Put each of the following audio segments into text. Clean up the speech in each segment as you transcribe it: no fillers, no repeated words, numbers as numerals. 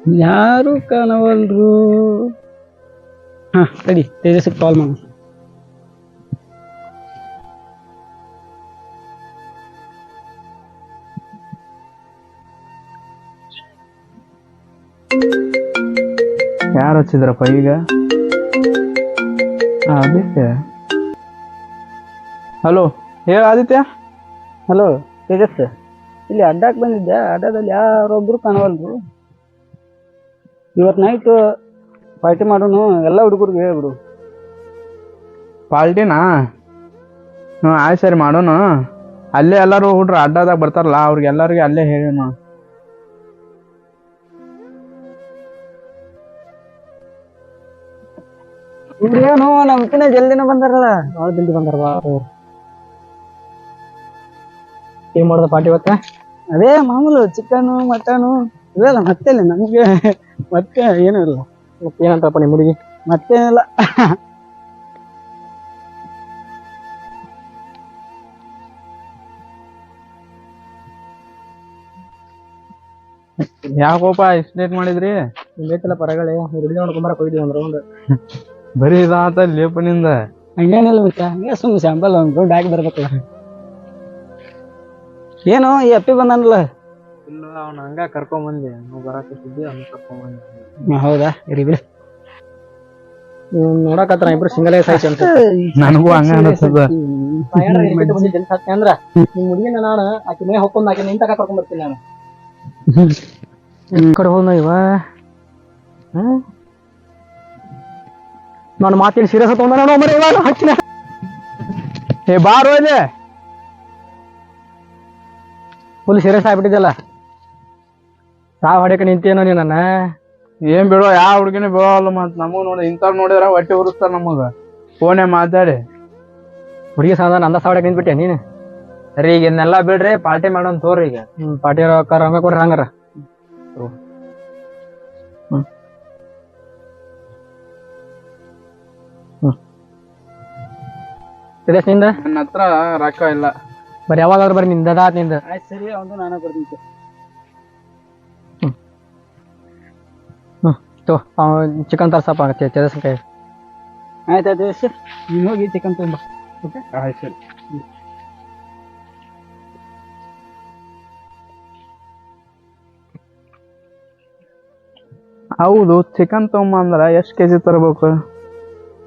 ಯಾರು ಕಾಣವಲ್ರು. ಹಾ ತಡಿ, ತೇಜಸ್ಗೆ ಕಾಲ್ ಮಾಡು. ಯಾರು ಹಚ್ಚಿದ್ರಪ್ಪ ಈಗ? ಆದಿತ್ಯ. ಹಲೋ, ಹೇಳ ಆದಿತ್ಯ. ಹಲೋ ತೇಜಸ್, ಇಲ್ಲಿ ಅಡ್ಡಾಕ್ ಬಂದಿದ್ದೆ. ಅಡ್ಡಾದಲ್ಲಿ ಯಾರೊಬ್ರು ಕಾಣವಲ್ರು. ಇವತ್ತು ನೈಟ್ ಪಾರ್ಟಿ ಮಾಡೋನು, ಎಲ್ಲ ಹುಡುಗರಿಗೆ ಹೇಳ್ಬಿಡು. ಪಾಲ್ಟಿನಾ? ಹ್ಞೂ ಆಯ್ತು, ಸರಿ ಮಾಡೋಣ. ಅಲ್ಲೇ ಎಲ್ಲರೂ ಹುಡ್ರು ಅಡ್ಡಾದಾಗ ಬರ್ತಾರಲ್ಲ, ಅವ್ರಿಗೆಲ್ಲರಿಗೆ ಅಲ್ಲೇ ಹೇಳೋಣ. ಇವ್ರೇನು ನಮ್ಕಿನ ಜಲ್ದಿನ ಬಂದಾರಲ್ಲ, ಭಾಳ ಜಲ್ದಿ ಬಂದಾರ. ಏನ್ ಮಾಡೋದು ಪಾರ್ಟಿ ಇವತ್ತ? ಅದೇ ಮಾಮೂಲು ಚಿಕನು ಮಟನು ಇವೆಲ್ಲ. ಮತ್ತೆ ನಮ್ಗೆ ಮತ್ತೆ ಏನೂ ಇಲ್ಲ. ಏನಂತಪ್ಪ ನಿಮ್ಮ ಹುಡುಗಿ? ಮತ್ತೇನಿಲ್ಲ. ಯಾಕೋಪ ಇಷ್ಟು ಲೇಟ್ ಮಾಡಿದ್ರಿ? ಬೇಕಲ್ಲ ಪರಗಳೇ, ಹುಡುಗಿ ನೋಡ್ಕೊಂಬರಕ್ ಹೋಗಿದ್ವಿ ಒಂದು ರೌಂಡ್. ಬರೀ ಇದಾತ ಲೇಪನಿಂದ. ಹಂಗೇನಿಲ್ಲ ಮತ್ತೆ, ಹಂಗೆ ಸುಮ್ಮನೆ ಸ್ಯಾಂಪಲ್ ಒಂದು ರೌಂಡ್ ಹಾಕಿ ಬರ್ಬೇಕಲ್ಲ. ಏನು ಈ ಅಪ್ಪಿ ಬಂದಾನಲ್ಲ? ಇಲ್ಲ, ಅವ್ನ ಹಂಗ ಕರ್ಕೊಂಬಂದೆ. ನಾವು ಬರಾಕತ್ತಿದ್ವಿ, ಅವ್ನ ಕರ್ಕೊಂಬಂದೆ. ಹೌದಾ, ಇರಿ ಬಿಡಿ. ನೋಡಕತ್ರ ಇಬ್ರು ಸಿಂಗಲ್ ಸಾಯ್ತು ಅಂತ. ನನಗೂ ಹಂಗ ಅನಿಸ್ತದ. ಅಂದ್ರ ನಿಮ್ ಹುಡುಗಿನ ನಾನು ಆಕಿ ಮನೆ ಹೊಕ್ಕೊಂಡ್ ಆಕಿ ನಿಂತಾಗ ಕರ್ಕೊಂಡ್ ಬರ್ತೀನಿ ನಾನು. ಕಡೆ ಹೋದ ಇವ ನಾನು ಮಾತಿನ ಸೀರಿಯಸ್ ತಗೊಂಡ ನಾನು ಮರ ಇವಾಗ ಹಚ್ಚಿನ. ಏ ಬಾರೋ ಇಲ್ಲಿ. Full serious ಆಗ್ಬಿಟ್ಟಿದ್ದಲ್ಲ. ಸಾವ್ ಹೊಡೆಕ ನಿಂತೇನೋ ನೀ ನನ್ನ. ಏನ್ ಬಿಡೋ, ಯಾವ ಹುಡುಗಿನೂ ಬೀಳೋಲ್ಲ. ಮತ್ ನಮಗ್ ನೋಡಿ ಇಂಥವ್ರು ನೋಡಿದ್ರ ಹೊಟ್ಟೆ ಉರಿಸ್ತಾರ ನಮಗ. ಫೋನೇ ಮಾತಾಡಿ ಹುಡುಗಿ ಸಾಧ ನಂದ ಸಾವ್ ಹೊಡೆಕ ನಿಂತ್ಬಿಟ್ಟೆ ನೀನು. ಸರಿ, ಈಗ ಇನ್ನೆಲ್ಲಾ ಬಿಡ್ರಿ, ಪಾರ್ಟಿ ಮಾಡೋನ್ ತೋರಿ ಈಗ. ಪಾರ್ಟಿ ಹಂಗ ಕೊಡ್ರಿ ಹಂಗಾರ. ನಿಂದ ನನ್ನ ಹತ್ರ ರೊಕ್ಕ ಇಲ್ಲ. ಬರೀ ಯಾವಾಗಾದ್ರೂ ಬರೀ ನಿಂದ ನಿಂದ. ಆಯ್ತು ಸರಿ, ಅವನು ನಾನು ಬರ್ತೀನಿ. ಚಿಕನ್ ತರ್ಸಪ್ಪ ಚದಸಕಾಯಿ. ಆಯ್ತಾಯ್ತು, ನೀನು ಹೋಗಿ ಚಿಕನ್ ತುಂಬ. ಓಕೆ, ಆಯ್ತು ಸರಿ. ಹೌದು, ಚಿಕನ್ ತೊಗೊಂಬ ಅಂದ್ರ ಎಷ್ಟ್ ಕೆಜಿ ತರಬೇಕು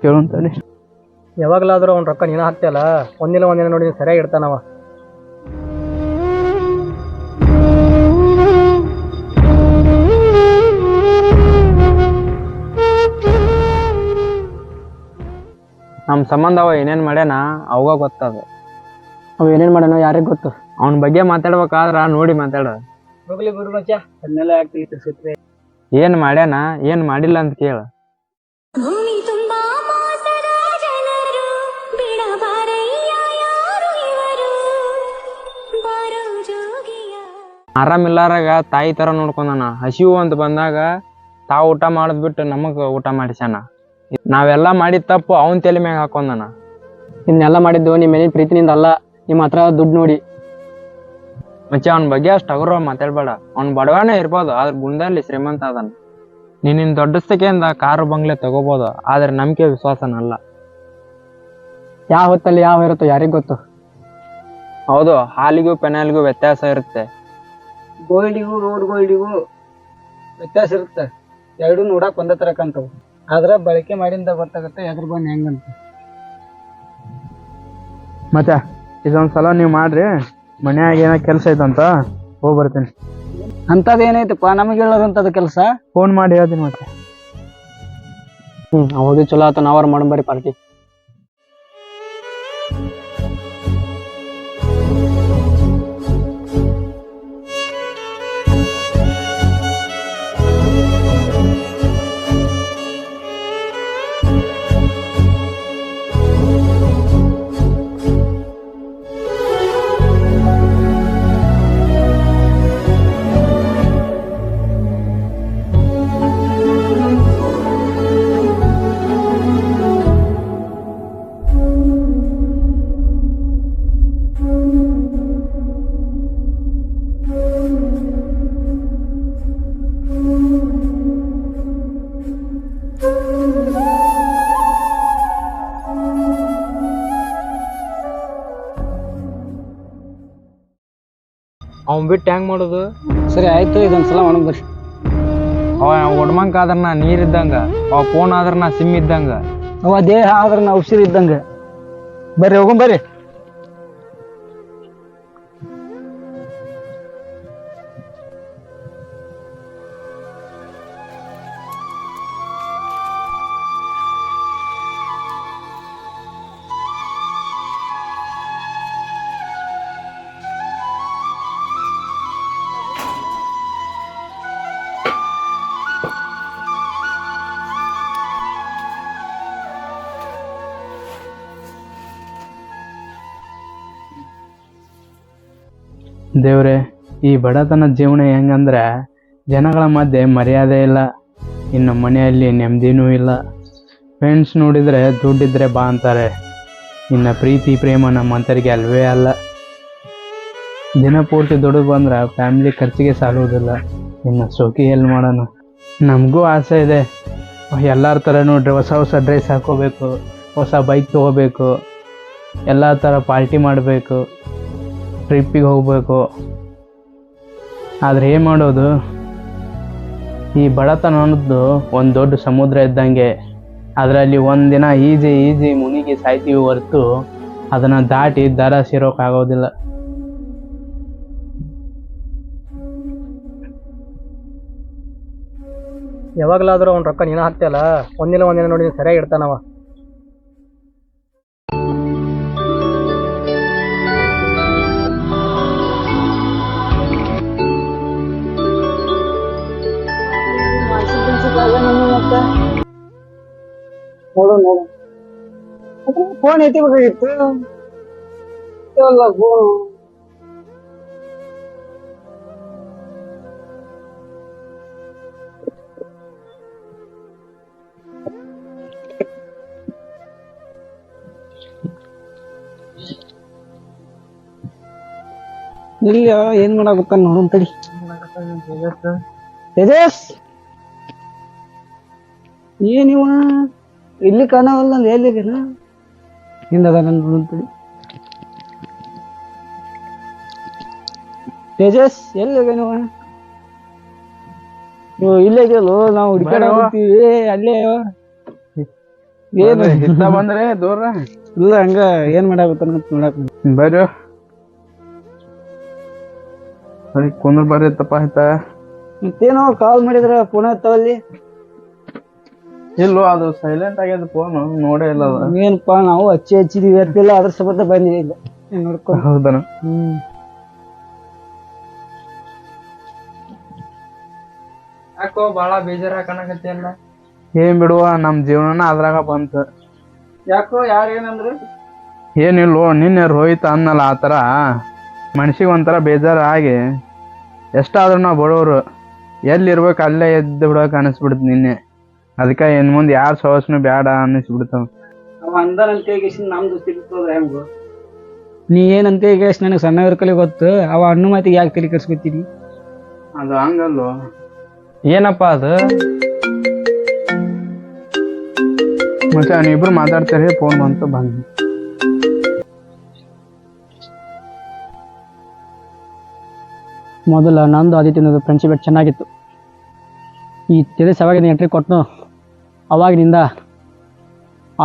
ಕೇಳಂತೇಳಿ. ಯಾವಾಗ್ಲಾದ್ರೂ ಅವ್ನ ರೊಕ್ಕ ನೀನ ಹಾಕ್ತಿಯಲ್ಲ, ಒಂದಿನ ನೋಡಿ ಸರಿಯಾಗಿ ಇಡ್ತಾನವ. ನಮ್ ಸಂಬಂಧ ಅವ ಏನೇನ್ ಮಾಡ್ಯಾನ ಅವಾಗ ಗೊತ್ತದ. ಅವ ಏನೇನ್ ಮಾಡ್ಯಾನ ಯಾರಿಗ್ ಗೊತ್ತು? ಅವನ ಬಗ್ಗೆ ಮಾತಾಡ್ಬೇಕಾದ್ರ ನೋಡಿ ಮಾತಾಡ. ಹೋಗ್ಲಿ ಬಿಡು ಮಚ್ಚ, ಅದನ್ನೆಲ್ಲ ಆಗ್ತೈತೆ. ಏನ್ ಮಾಡ್ಯಾನ ಏನ್ ಮಾಡಿಲ್ಲ ಅಂತ ಕೇಳ. ಆರಾಮಿಲ್ಲಾರಾಗ ತಾಯಿ ತರ ನೋಡ್ಕೊಂಡಾನ. ಹಸಿವು ಅಂತ ಬಂದಾಗ ತಾವು ಊಟ ಮಾಡದ್ ಬಿಟ್ಟು ನಮಗ್ ಊಟ ಮಾಡಿಸ್ಯಾನ. ನಾವೆಲ್ಲಾ ಮಾಡಿದ ತಪ್ಪು ಅವನ್ ತಲೆ ಮ್ಯಾಗ ಹಾಕೊಂಡಾನ. ಇನ್ನೆಲ್ಲ ಮಾಡಿದ್ದು ನಿಮ್ಮ ಮೇಲಿನ ಪ್ರೀತಿನಿಂದ ಅಲ್ಲ, ನಿಮ್ಮ ಹತ್ರ ದುಡ್ಡು ನೋಡಿ. ಮಚ್ಚೆ ಅವನ ಬಗ್ಗೆ ಅಷ್ಟು ಹಗುರ ಮಾತಾಡ್ಬೇಡ. ಅವ್ನ್ ಬಡವನೇ ಇರ್ಬೋದು, ಆದ್ರ ಗುಂಡಲ್ಲಿ ಶ್ರೀಮಂತ ಅದನ. ನೀನಿನ್ ದೊಡ್ಡಸ್ತಕೆಯಿಂದ ಕಾರು ಬಂಗ್ಲೆ ತಗೋಬಹುದು, ಆದ್ರೆ ನಂಬಿಕೆ ವಿಶ್ವಾಸನಲ್ಲ. ಯಾವ ಹೊತ್ತಲ್ಲಿ ಯಾವ ಇರುತ್ತೋ ಯಾರಿಗ್ ಗೊತ್ತು. ಹೌದು, ಹಾಲಿಗೂ ಪೆನಾಲ್ಗೂ ವ್ಯತ್ಯಾಸ ಇರುತ್ತೆ. ಗೋಲ್ಡಿಗೂ ರೋಡ್ ಗೋಲ್ಡಿಗೂ ವ್ಯತ್ಯಾಸ ಇರುತ್ತೆ. ಎರಡು ನೋಡಕ್ ಒಂದೇ ತರ ಕಾಣ್ತಾವ, ಆದ್ರ ಬಳಕೆ ಮಾಡಿಂದ ಗೊತ್ತಾಗುತ್ತೆ ಎದ್ರ ಬಂದ್ ಹೆಂಗಂತ. ಮತ್ತೆ ಇದೊಂದ್ಸಲ ನೀವ್ ಮಾಡ್ರಿ. ಮನ್ಯಾಗ ಏನ ಕೆಲ್ಸ ಐತಂತ ಹೋಗ್ ಬರ್ತೀನಿ. ಅಂತದ್ ಏನೈತಪ್ಪ ನಮಗೆ ಹೇಳೋದಂತದ ಕೆಲಸ? ಫೋನ್ ಮಾಡಿ ಹೇಳ್ತೀನಿ ಮತ್ತೆ. ಅವಾಗ ಚಲೋ ಆತ, ನಾವಾರ ಮಾಡಂಬರಿ ಪಾರ್ಟಿ. ಅವ್ನ್ ಬಿಟ್ಟು ಹೆಂಗ್ ಮಾಡೋದು? ಸರಿ ಆಯ್ತು, ಇದೊಂದ್ಸಲ ಮಾಡೋಣ ಬರ್ರಿ. ಅವ ಒಡ್ಮಂಕ್ ಆದ್ರ ನಾ ನೀರ್ ಇದ್ದಂಗ, ಅವ ಫೋನ್ ಆದ್ರ ನಾ ಸಿಮ್ ಇದ್ದಂಗ. ಅವ ದೇಹ ಆದ್ರ ನಾ ಉಸಿರು ಇದ್ದಂಗ. ಬರ್ರಿ ಹೋಗೋಣ ಬರ್ರಿ. ದೇವ್ರೆ, ಈ ಬಡತನ ಜೀವನ ಹೆಂಗಂದ್ರೆ ಜನಗಳ ಮಧ್ಯೆ ಮರ್ಯಾದೆ ಇಲ್ಲ, ಇನ್ನು ಮನೆಯಲ್ಲಿ ನೆಮ್ಮದಿನೂ ಇಲ್ಲ. ಫ್ರೆಂಡ್ಸ್ ನೋಡಿದರೆ ದುಡ್ಡಿದ್ರೆ ಬಾ ಅಂತಾರೆ, ಇನ್ನು ಪ್ರೀತಿ ಪ್ರೇಮ ನಮ್ಮಂತರಿಗೆ ಅಲ್ವೇ ಅಲ್ಲ. ದಿನ ಪೂರ್ತಿ ದುಡ್ಡು ಬಂದ್ರೆ ಫ್ಯಾಮಿಲಿ ಖರ್ಚಿಗೆ ಸಾಲುವುದಿಲ್ಲ, ಇನ್ನು ಸೋಕಿ ಎಲ್ಲಿ ಮಾಡೋಣ? ನಮಗೂ ಆಸೆ ಇದೆ, ಎಲ್ಲರ ಥರನೂ ಹೊಸ ಹೊಸ ಡ್ರೆಸ್ ಹಾಕೋಬೇಕು, ಹೊಸ ಬೈಕ್ ತೊಗೋಬೇಕು, ಎಲ್ಲ ಥರ ಪಾರ್ಟಿ ಮಾಡಬೇಕು, ಟ್ರಿಪ್ಪಿಗೆ ಹೋಗಬೇಕು. ಆದರೆ ಏನು ಮಾಡೋದು? ಈ ಬಡತನ ಅನ್ನೋದು ಒಂದು ದೊಡ್ಡ ಸಮುದ್ರ ಇದ್ದಂಗೆ. ಅದರಲ್ಲಿ ಒಂದಿನ ಈಜಿ ಮುನಿಗಿ ಸಾಯ್ತೀವಿ ಹೊರತು ಅದನ್ನು ದಾಟಿ ದರ ಸೇರೋಕ್ಕಾಗೋದಿಲ್ಲ. ಯಾವಾಗಲಾದ್ರೂ ಅವ್ನ ರೊಕ್ಕ ನೀನ ಹಾಕ್ತಿಯಲ್ಲ, ಒಂದಿನ ನೋಡಿ ಸರಿಯಾಗಿ ಇಡ್ತಾನವ. ನೋಡು ಫೋನ್ ಎತ್ತಿಬೇಕಾಗಿತ್ತು. ಇಲ್ಲಿ ಏನ್ ಮಾಡಾಕತ್ತ ನೋಡೋಣ ತಡಿ. ತೇಜಸ್, ಏನಿವ ಇಲ್ಲಿ ಕಾಣವಲ್ಲ, ಎಲ್ಲಿದ್ದೀನ? ಹಿಂದದ ನೋಡೋಣ ತಡಿ. ತೇಜಸ್ ಎಲ್ಲಿಗೇನಿವ? ಇಲ್ಲೇ ಇದೆಯಲ್ಲೋ, ನಾವು ಹುಡುಕಾಡೀವಿ ಅಲ್ಲೇ. ಏನು ಹಿತ್ತ ಬಂದ್ರೆ ದೂರ ಇಲ್ಲ, ಹಂಗ ಏನ್ ಮಾಡಾಕತ್ತ ನೋಡಕ್ ಬರ್ರಿ. ಅದಕ್ಕೆ ಕುಂದ್ರ ಬರ್ರಿ ತಪ್ಪ ಆಯ್ತಾ? ಮತ್ತೇನೋ ಕಾಲ್ ಮಾಡಿದ್ರ ಫೋನ್ ಎತ್ತವಲ್ಲಿ. ಇಲ್ಲೋ, ಅದು ಸೈಲೆಂಟ್ ಆಗ್ಯದ ಫೋನ್, ನೋಡೇ ಇಲ್ಲ ಅದು. ಏನಪ್ಪಾ, ನಾವು ಹಚ್ಚಿದೀವಿ ಎತ್ತಿಲ್ಲ, ಅದ್ರ ಸಂಬಂಧ ಬಂದಿಲ್ಲ ನೋಡ್ಕೊಂಡು. ಹೌದನ? ಯಾಕೋ ಬಾಳ ಬೇಜಾರ ಕಾಣಕತ್ತಿಯಲ್ಲ? ಏನ್ ಬಿಡುವ, ನಮ್ ಜೀವನನ ಅದ್ರಾಗ ಬಂತು. ಯಾಕೋ, ಯಾರು ಏನಂದ್ರು? ಏನಿಲ್ವೋ, ನಿನ್ನೆ ರೋಹಿತ್ ಅನ್ನಲ್ಲ ಆ ಥರ ಮನ್ಸಿಗೆ ಒಂಥರ ಬೇಜಾರು ಆಗಿ, ಎಷ್ಟಾದ್ರೂ ನಾವು ಬಡವರು ಎಲ್ಲಿರ್ಬೇಕು ಅಲ್ಲೇ ಎದ್ದು ಬಿಡೋಕೆ ಅನಿಸ್ಬಿಡ್ತು ನಿನ್ನೆ. ಅದಕ್ಕೆ ಇನ್ನು ಮುಂದೆ ಯಾರು ಸಹಸ್ನು ಬೇಡ ಅನ್ನಿಸ್ಬಿಡ್ತಾವ. ಅವ ಅಂದನಂತ ನಮ್ದು ತಿಳ್ಕೋದ ಹೆಂಗು? ನೀ ಏನಂತ ನನಗೆ ಸಣ್ಣ ಇರ್ಕಲಿ ಗೊತ್ತು, ಅವ ಹಣ್ಣು ಮಾತಿಗೆ ಯಾಕೆ ತಲೆ ಕೆಡ್ಸ್ಕೊತೀನಿ? ಅದು ಹಂಗಲ್ವ? ಏನಪ್ಪ ಅದು? ಮತ್ತೆ ನೀವಿಬ್ರು ಮಾತಾಡ್ತಾರೆ, ಫೋನ್ ಬಂತು ಬಂದು. ಮೊದಲ ನಂದು ಆದಿತ್ಯನದು ಫ್ರೆಂಡ್ಶಿಪ್ ಚೆನ್ನಾಗಿತ್ತು. ಈ ತೇಜಸ್ ಯಾವಾಗ ಎಂಟ್ರಿ ಕೊಟ್ಟನು, ಅವಾಗಿನಿಂದ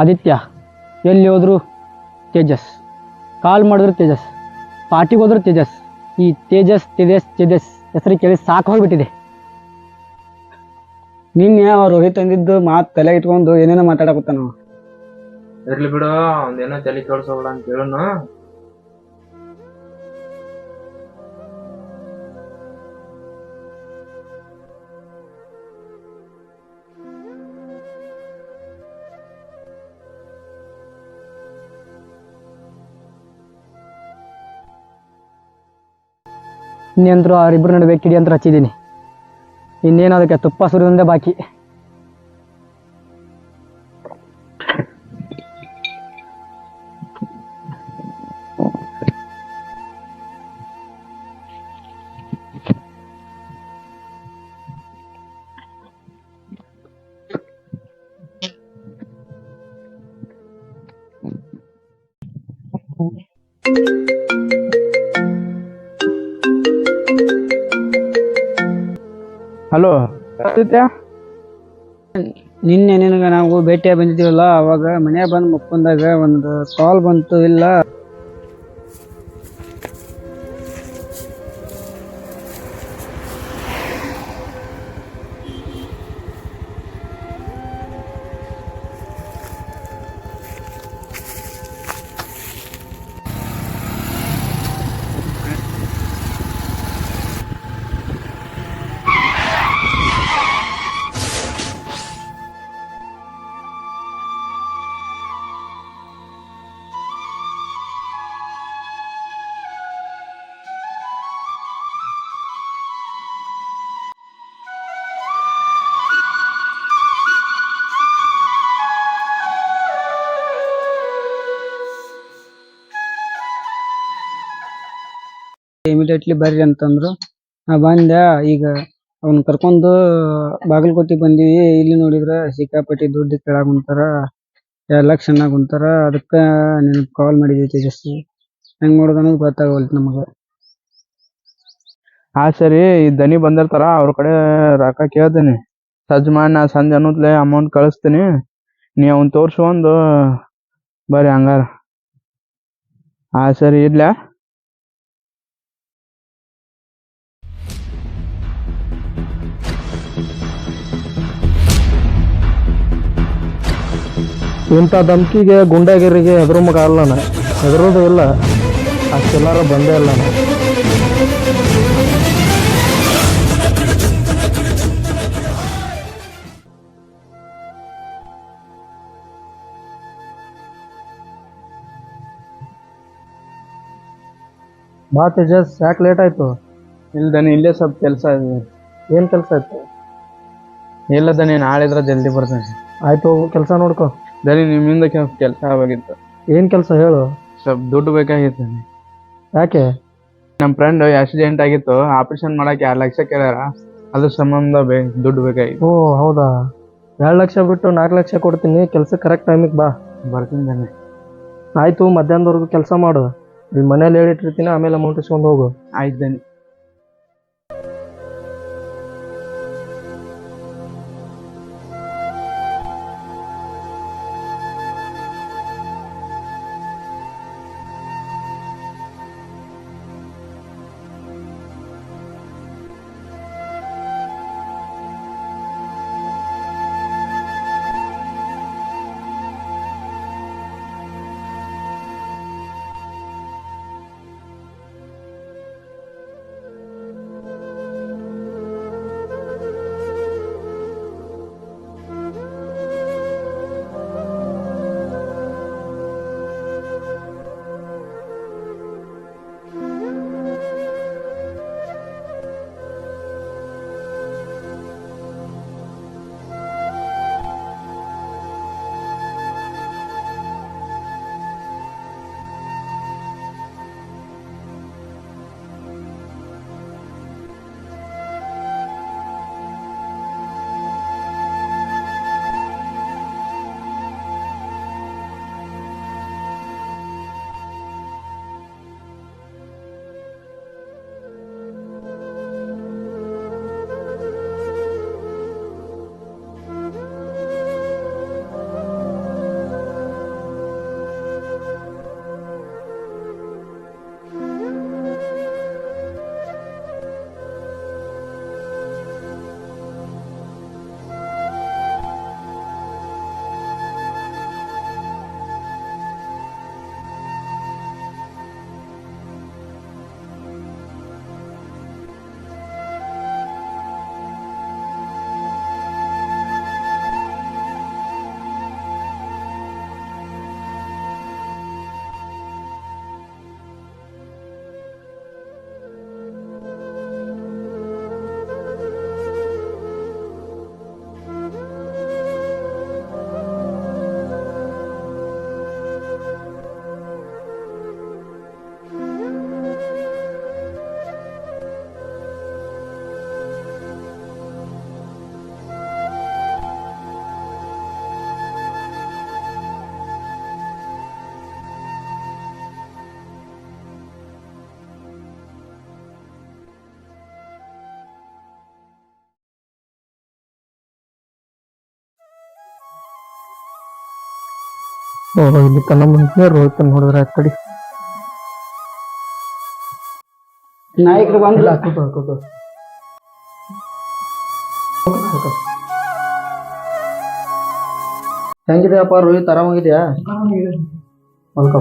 ಆದಿತ್ಯ ಎಲ್ಲಿ ಹೋದ್ರು ತೇಜಸ್, ಕಾಲ್ ಮಾಡಿದ್ರು ತೇಜಸ್, ಪಾರ್ಟಿಗೆ ಹೋದ್ರು ತೇಜಸ್. ಈ ತೇಜಸ್ ತೇಜಸ್ ತೇಜಸ್ ಹೆಸರು ಕೇಳಿ ಸಾಕು ಹೋಗ್ಬಿಟ್ಟಿದೆ. ನಿನ್ನೆ ಅವ್ರು ರೋಹಿತ್ ಅಂದಿದ್ದು ಮಾತು ತಲೆ ಇಟ್ಕೊಂಡು ಏನೇನೋ ಮಾತಾಡಕತ್ತ ನಾವು. ಇರ್ಲಿ ಬಿಡು, ಒಂದೇನೋ ತಲೆ ಕೆಡ್ಸೋಲ್ಲ ಅಂತ ಹೇಳೋನು. ಇನ್ನೇಂದ್ರು ಅವರಿಬ್ಬರು ನಡುವೆ ಕಿಡಿ ಅಂತ ಹಚ್ಚಿದ್ದೀನಿ. ಇನ್ನೇನು ಅದಕ್ಕೆ ತುಪ್ಪ ಸುರಿಯೋದೇ ಬಾಕಿ. ಹಲೋ ಆದಿತ್ಯ, ನಿನ್ನೆ ನಿನಗೆ ನಾವು ಭೇಟಿಯಾಗಿ ಬಂದಿದ್ದೀವಲ್ಲ, ಅವಾಗ ಮನ್ಯಾಗ ಬಂದು ಮುಕ್ಕೊಂಡಾಗ ಒಂದು ಕಾಲ್ ಬಂತು. ಇಲ್ಲ ಇಮಿಡಿಯೇಟ್ಲಿ ಬರ್ರಿ ಅಂತಂದ್ರು. ನಾ ಬಂದೆ. ಈಗ ಅವ್ನ ಕರ್ಕೊಂಡು ಬಾಗಲಕೋಟೆ ಬಂದೀವಿ. ಇಲ್ಲಿ ನೋಡಿದ್ರ ಸಿಕ್ಕಾಪಟ್ಟಿ ದುಡ್ಡು ಕೇಳಾಕ್ ಕುಂತಾರ, 2 ಲಕ್ಷ ಅನ್ನಾ ಕುಂತಾರ. ಅದಕ್ಕ ನಿನಗ್ ಕಾಲ್ ಮಾಡಿದ್ವಿ ತೇಜಸ್ವಿ. ಹೆಂಗ್ ಮಾಡೋದು ಅನ್ನೋದು ಗೊತ್ತಾಗವಲ್ತು ನಮಗ. ಹಾ ಸರಿ, ಈ ದನಿ ಬಂದಿರ್ತಾರ, ಅವ್ರ ಕಡೆ ರೊಕ್ಕ ಕೇಳ್ತೀನಿ. ಸಜ್ಜ ಮಾಡಿ ನಾ ಸಂಜೆ ಅನ್ನೋತ್ಲೆ ಅಮೌಂಟ್ ಕಳಿಸ್ತೀನಿ. ನೀ ಅವ್ನ್ ತೋರ್ಸ್ಕೊಂಡು ಬರ್ರಿ ಹಂಗಾರ. ಹಾ ಸರಿ, ಇಡ್ಲ್ಯಾ? ಇಂಥ ಧಮ್ಕಿಗೆ ಗುಂಡಾಗಿರಿಗೆ ಹೆದರೋ ಮಗ ಅಲ್ಲ ನಾ. ಹೆದರೋದು ಇಲ್ಲ, ಅಷ್ಟೆಲ್ಲಾರ ಬಂದೇ ಇಲ್ಲ ನಾ. ಬಾ ತೇಜಸ್, ಯಾಕೆ ಲೇಟ್ ಆಯ್ತು? ಇಲ್ಲ ದನಿ, ಇಲ್ಲೇ ಸ್ವಲ್ಪ ಕೆಲಸ ಇದೆ. ಏನ್ ಕೆಲಸ ಆಯ್ತು? ಇಲ್ಲ ದನಿ, ನಾಳಿದ್ರ ಜಲ್ದಿ ಬರ್ತೇನೆ. ಆಯ್ತು, ಕೆಲಸ ನೋಡ್ಕೊ. ದನಿ, ನಿಮ್ಮಿಂದ ಕೆಲಸ ಆಗಿತ್ತು. ಏನ್ ಕೆಲಸ ಹೇಳು? ಸ್ವಲ್ಪ ದುಡ್ಡು ಬೇಕಾಗಿತ್ತು. ಯಾಕೆ? ನಮ್ಮ ಫ್ರೆಂಡ್ ಆಕ್ಸಿಡೆಂಟ್ ಆಗಿತ್ತು, ಆಪರೇಷನ್ ಮಾಡಕ್ಕೆ 2 ಲಕ್ಷ ಕೇಳ್ಯಾರ. ಅದ್ರ ಸಂಬಂಧ ದುಡ್ಡು ಬೇಕಾಗಿತ್ತು. ಓ ಹೌದಾ? 2 ಲಕ್ಷ ಬಿಟ್ಟು 4 ಲಕ್ಷ ಕೊಡ್ತೀನಿ. ಕೆಲಸ ಕರೆಕ್ಟ್ ಟೈಮಿಗೆ ಬಾ. ಬರ್ತೀನಿ ದನಿ. ಆಯ್ತು, ಮಧ್ಯಾಹ್ನದವರೆಗೂ ಕೆಲಸ ಮಾಡು. ಇಲ್ಲಿ ಮನೇಲಿ ಹೇಳಿಟ್ಟಿರ್ತೀನಿ, ಆಮೇಲೆ ಅಮೌಂಟ್ ಇಸ್ಕೊಂಡು ಹೋಗು. ಆಯ್ತು ದನಿ. ಇಲ್ಲಿ ತನ್ನ ಮುಂಚೆ ರೋಹಿತ್ ನೋಡಿದ್ರೆ ಕಡಿ ನಾಯಕರು ಬಂದಿಲ್ಲ. ಹೆಂಗಿದೆಯಪ್ಪ ರೋಹಿತ್, ಆರಾಮಾಗಿದ್ಯಾ? ಮಲ್ಕ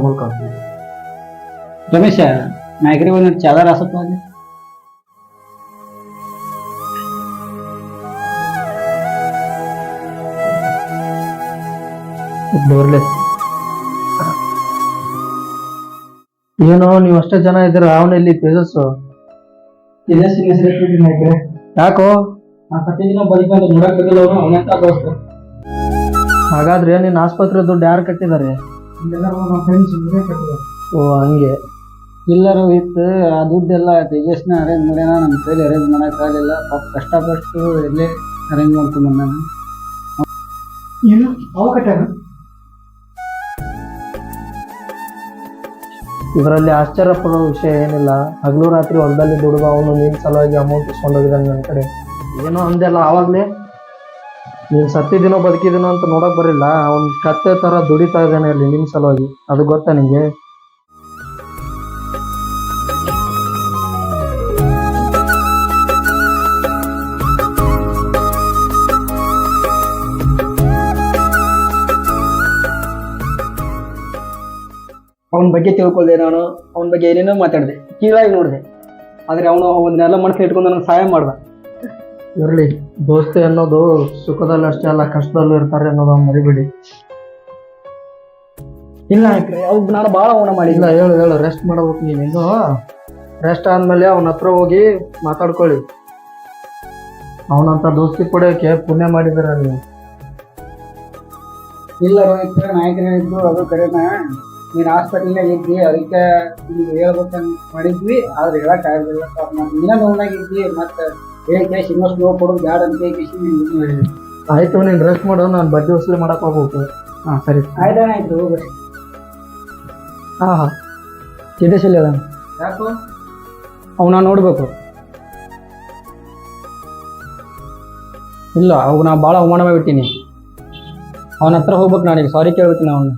ರಮೇಶ, ನಾಯಕರಿಗೆ ಒಂದು ಚಾದರ್ ಹಾಸಪ್ಪ ಅಲ್ಲಿ. ಏನೋ ನೀವು ಅಷ್ಟೇ ಜನ ಇದ್ದೀರ, ಅವನಲ್ಲಿ ತೇಜಸ್ ಯಾಕೋ ಹಾಗಾದ್ರೆ ನಿನ್ನ ಆಸ್ಪತ್ರೆ ದುಡ್ಡು ಯಾರು ಕಟ್ಟಿದ್ದಾರೆ? ಓ ಹಂಗೆ. ಇಲ್ಲ ರೋಹಿತ್, ಆ ದುಡ್ಡೆಲ್ಲ ತೇಜಸ್ನ ಅರೇಂಜ್ ಮಾಡ್ಯಾನ, ನಮ್ಮ ಕೈಲಿ ಅರೇಂಜ್ ಮಾಡೋಕ್ಕಾಗಲಿಲ್ಲ. ಪಾಪ ಕಷ್ಟಪಟ್ಟು ಎಲ್ಲೇ ಅರೇಂಜ್ ಮಾಡ್ಕೊಂಡು ಬಂದಾನ. ಏನು ಅವ ಕಟ್ಟಾನ? ಇದರಲ್ಲಿ ಆಶ್ಚರ್ಯ ಪಡೋ ವಿಷಯ ಏನಿಲ್ಲ. ಹಗಲು ರಾತ್ರಿ ಹೊಲದಲ್ಲಿ ದುಡಿದು ಅವನು ನಿನ್ನ ಸಲುವಾಗಿ ಅಮೌಂಟ್ ಇಸ್ಕೊಂಡೋಗಿದ್ದಾನೆ ನನ್ನ ಕಡೆ. ಏನೋ ಅಂದೆಲ್ಲ ಆವಾಗಲೇ, ನೀನು ಸತ್ತಿದ್ದೀನೋ ಬದುಕಿದ್ದೀನೋ ಅಂತ ನೋಡಕ್ ಬರಿಲ್ಲ. ಅವ್ನು ಕತ್ತೆ ಥರ ದುಡಿತಾ ಇದ್ದಾನೆ ಅಲ್ಲಿ ನಿನ್ನ ಸಲುವಾಗಿ. ಅದು ಗೊತ್ತಾ ನಿಂಗೆ? ಅವನ ಬಗ್ಗೆ ತಿಳ್ಕೊಳ್ದೆ, ನಾನು ಅವನ ಬಗ್ಗೆ ಏನೇನೋ ಮಾತಾಡಿದೆ, ಕೀಳಾಗಿ ನೋಡಿದೆ. ಆದರೆ ಅವನು ಅವನ್ನೆಲ್ಲ ಮನಸ್ಸಲ್ಲಿ ಇಟ್ಕೊಂಡು ನನಗೆ ಸಹಾಯ ಮಾಡ್ದ. ಇರಲಿ, ದೋಸ್ತಿ ಅನ್ನೋದು ಸುಖದಲ್ಲಿ ಅಷ್ಟೇ ಅಲ್ಲ, ಕಷ್ಟದಲ್ಲೂ ಇರ್ತಾರೆ ಅನ್ನೋದು ಮರಿಬೇಡಿ. ಇಲ್ಲ ಅವಾಗ ನಾನು ಭಾಳ ಅವನ ಮಾಡಿಲ್ಲ. ಹೇಳು ರೆಸ್ಟ್ ಮಾಡ್ಬೇಕು ನೀನು. ರೆಸ್ಟ್ ಆದಮೇಲೆ ಅವನ ಹತ್ರ ಹೋಗಿ ಮಾತಾಡ್ಕೊಳ್ಳಿ. ಅವನಂತ ದೋಸ್ತಿ ಪಡೆಯೋಕೆ ಪುಣ್ಯ ಮಾಡಿದಾರ ನೀವು. ಇಲ್ಲ ರೋಹಿತ್, ನಾಯಕರು ಹೇಳಿದ್ದು ಅದು ಕರೆನ. ನೀನು ಹಾಸ್ಪಿಟಲ್ನಾಗ ಇದ್ದಿ, ಅದಕ್ಕೆ ನಿಮ್ಗೆ ಹೇಳ್ಬೇಕಂತ ಮಾಡಿದ್ವಿ, ಆದ್ರೆ ಹೇಳಕ್ ಆಗಲಿಲ್ಲ. ನೀನ ನೋವಾಗಿದ್ದಿ, ಮತ್ತೆ ಹೇಳಿ ಇನ್ನಷ್ಟು ನೋವು ಕೊಡೋದು ಬ್ಯಾಡ ಅಂತ ಹೇಳಿದ್ವಿ. ಆಯ್ತು, ನೀನು ರೆಸ್ಟ್ ಮಾಡು, ನಾನು ಬಡ್ಡಿ ವಸೂಲಿ ಮಾಡಕ್ ಹೋಗ್ಬೇಕು. ಹಾಂ ಸರಿ ಆಯ್ತು ಹೋಗ್ರಿ. ಹಾಂ ಸಿದ್ದೇಶಲ್ಲಿ ಅದ. ಯಾಕೋ ಅವನ ನೋಡ್ಬೇಕು. ಇಲ್ಲ ಅವಾಗ ನಾ ಭಾಳ ಅವಮಾನ ಮಾಡಿಬಿಟ್ಟಿನಿ. ಅವನ ಹತ್ರ ಹೋಗ್ಬೇಕು, ನಾನೀಗ ಸಾರಿ ಕೇಳ್ಬಿಡ್ತೀನಿ ಅವನ್ನ.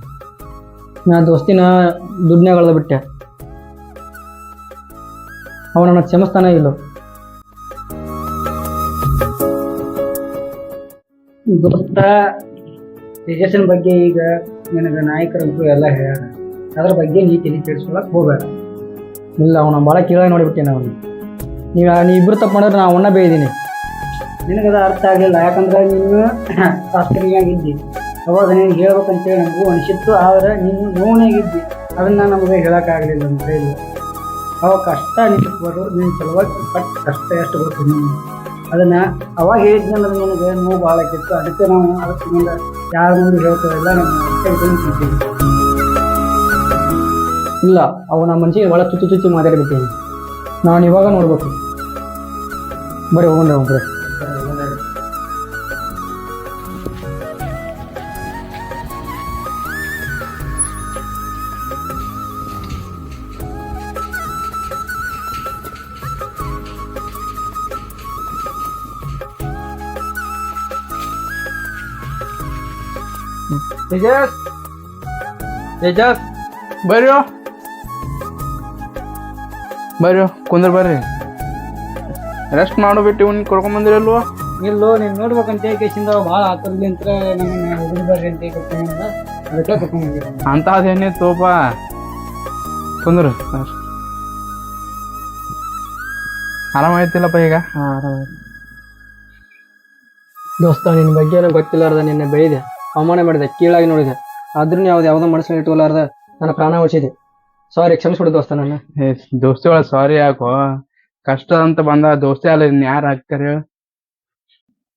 ನಾ ದೋಸ್ತಿನ ದುಡ್ನ್ಯಾಗ ಬಿಟ್ಟೆ. ಅವನನ್ನ ಕ್ಷಮಿಸ್ತಾನೆ ಇಲ್ಲ. ದೋಸ್ತ ತೇಜಸ್ಸಿನ ಬಗ್ಗೆ ಈಗ ನಿನಗೆ ನಾಯಕರಂತೂ ಎಲ್ಲ ಹೇಳ್ಯಾರ, ಅದ್ರ ಬಗ್ಗೆ ನೀ ತಲೆ ಕೆಡಿಸ್ಕೊಳಕ್ ಹೋಗ್ಬೇಡ. ಇಲ್ಲ ಅವನ ಭಾಳ ಕೀಳಾಗಿ ನೋಡಿಬಿಟ್ಟೇನೆ ಅವನು. ನೀ ಇಬ್ಬರು ತಪ್ಪು ಮಾಡಿದ್ರೆ ನಾ ಅವನ್ನ ಬೇಯಿದ್ದೀನಿ. ನಿನಗದ ಅರ್ಥ ಆಗಲಿಲ್ಲ, ಯಾಕಂದ್ರೆ ನೀನು ಶಾಸ್ತ್ರೀಯಾಗಿದ್ದಿ. ಅವಾಗ ನೀನು ಹೇಳ್ಬೇಕಂತೇಳಿ ನಮಗೂ ಅನಿಸಿತ್ತು, ಆದರೆ ನೀನು ನೋವನಾಗಿದ್ದಿ. ಅದನ್ನು ನಮಗೆ ಹೇಳೋಕ್ಕಾಗಲಿಲ್ಲ ನಮ್ಮ ಕೈಲಿ. ಅವಾಗ ಕಷ್ಟ ನಿಂತ್ಕೊಂಡು ನಿನ್ನ ಸಲುವಾಗಿ ಪಟ್ಟು ಕಷ್ಟ ಎಷ್ಟು ಗೊತ್ತು ನೀನು. ಅದನ್ನು ಅವಾಗ ಹೇಳಿದ್ನಲ್ಲ, ನಿನಗೆ ನೋವು ಭಾಳ ಆಗಿತ್ತು. ಅದಕ್ಕೆ ನಾವು ಅದಕ್ಕೆ ಮುಂದೆ ಯಾರ ಮುಂದೆ ಹೇಳ್ತಾಯಿಲ್ಲ, ನಮ್ಮ ಇಲ್ಲ ಅವನ ಮನಸ್ಸಿಗೆ ಭಾಳ ಚುಚ್ಚಿ ಮಾತಾಡಿಬಿಟ್ಟೇನೆ. ನಾನು ಇವಾಗ ನೋಡ್ಬೇಕು. ಬರೀ ಹೋಗೋಣ ಒಬ್ಬರೇ. ತೇಜಸ್ ಬರ್ರಿ ಕುಂದ್ರ ಬರ್ರಿ. ರೆಸ್ಟ್ ಮಾಡೋ ಬಿಟ್ಟು ಇವ್ನ ಕರ್ಕೊಂಬಂದಿರಲ್ವ? ಇಲ್ಲೋ ನೀನು ನೋಡ್ಬೇಕಂತ ಕೇಸಿಂದ ಭಾಳ ಆತರಲಿ ಅಂತ ನಮ್ಮನ್ನ ಹುಡುಗ ಬರ್ರಿ ಅಂತ ಕರ್ಕೊಂಬಂದ, ಅದಕ್ಕೆ ಕರ್ಕೊಂಬಂದಿರ. ಅಂತದೇನೇ ತೋಪ ಕುಂದ್ರ. ಆರಾಮಾಯ್ತಿಲ್ಲಪ್ಪ ಈಗ? ಹಾಂ ಆರಾಮಾಯ್ತು. ದೋಸ್ತ ನಿನ್ನ ಬಗ್ಗೆ ಏನೋ ಗೊತ್ತಿಲ್ಲಾರ್ದ ನಿನ್ನೆ ಬೆಳೆದೆ, ಅವಮಾನ ಮಾಡಿದೆ, ಕೀಳಾಗಿ ನೋಡಿದೆ. ಆದ್ರೂ ಯಾವುದೋ ಮನಸ್ಸಲ್ಲಿ ಇಟ್ಕೊಲಾರ್ದ ನನ್ನ ಪ್ರಾಣ ಉಳಿಸಿದೆ. ಸಾರಿ, ಕ್ಷಮಿಸ್ಬಿಡು ದೋಸ್ತ. ನನ್ನ ದೋಸ್ತಿ ಒಳಗೆ ಸಾರಿ ಯಾಕೋ? ಕಷ್ಟ ಅಂತ ಬಂದ ದೋಸ್ತಿ ಅಲ್ಲ, ಇನ್ ಯಾರು ಹಾಕ್ತಾರೆ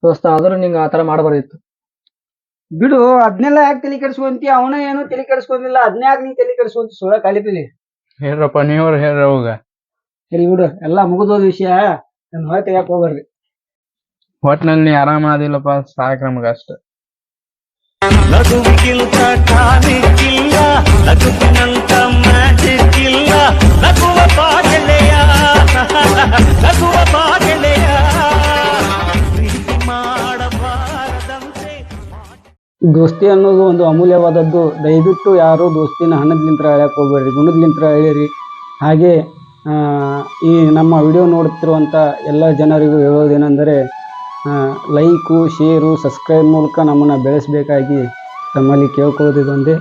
ದೋಸ್ತ? ಆದ್ರೂ ನಿಂಗೆ ಆ ಥರ ಮಾಡಬಾರ್ದಿತ್ತು. ಬಿಡು, ಅದನ್ನೆಲ್ಲ ಯಾಕೆ ತಲೆ ಕೆಡಿಸ್ಕೊಂತಿ? ಅವನ ಏನು ತಲೆ ಕೆಡಿಸ್ಕೊಂಡಿಲ್ಲ, ಅದನ್ನೇ ಯಾಕೆ ನೀ ತಲೆ ಕೆಡಿಸ್ಕೊಂತಿ? ಸುಳ್ಳ ಕಲಿಪಿಲಿ ಹೇಳ್ರಪ್ಪ, ನೀವ್ರು ಹೇಳ್ರ ಹೋಗ. ಸರಿ ಬಿಡು, ಎಲ್ಲ ಮುಗಿದೋದ ವಿಷಯ. ನನ್ನ ಹೊರ ತೆಗಿಯಕ್ಕೆ ಹೋಗ್ಬಾರ್ರಿ. ಒಟ್ನಲ್ಲಿ ನೀ ಆರಾಮಾದಿಲ್ಲಪ್ಪ, ಸಾಕು ನಮಗ ಅಷ್ಟ. ನಗುವಿಗಿಂತ ಟಾನಿಕ್ ಇಲ್ಲ, ನಗುವಿನಂತ ಮ್ಯಾಜಿಕ್ ಇಲ್ಲ. ನಗುವ ಬಾಗೆಳೆಯ, ನಗುವ ಬಾಗೆಳೆಯ. ದೋಸ್ತಿ ಅನ್ನೋದು ಒಂದು ಅಮೂಲ್ಯವಾದದ್ದು. ದಯವಿಟ್ಟು ಯಾರು ದೋಸ್ತಿನ ಹಣದ್ಲಿಂತ್ರ ಅಳ್ಯಾಕೆ ಹೋಗ್ಬೇಡ್ರಿ, ಗುಣದ್ಲಿಂತ್ರ ಅಳಿಯಿರಿ. ಹಾಗೆ ಈ ನಮ್ಮ ವಿಡಿಯೋ ನೋಡುತ್ತಿರುವಂಥ ಎಲ್ಲ ಜನರಿಗೂ ಹೇಳೋದೇನೆಂದರೆ ಲೈಕು, ಶೇರು, ಸಬ್ಸ್ಕ್ರೈಬ್ ಮೂಲಕ ನಮ್ಮನ್ನು ಬೆಳೆಸಬೇಕಾಗಿ ತಮ್ಮಲ್ಲಿ ಕೇಳ್ಕೊಳ್ಳೋದಿದೊಂದೇ.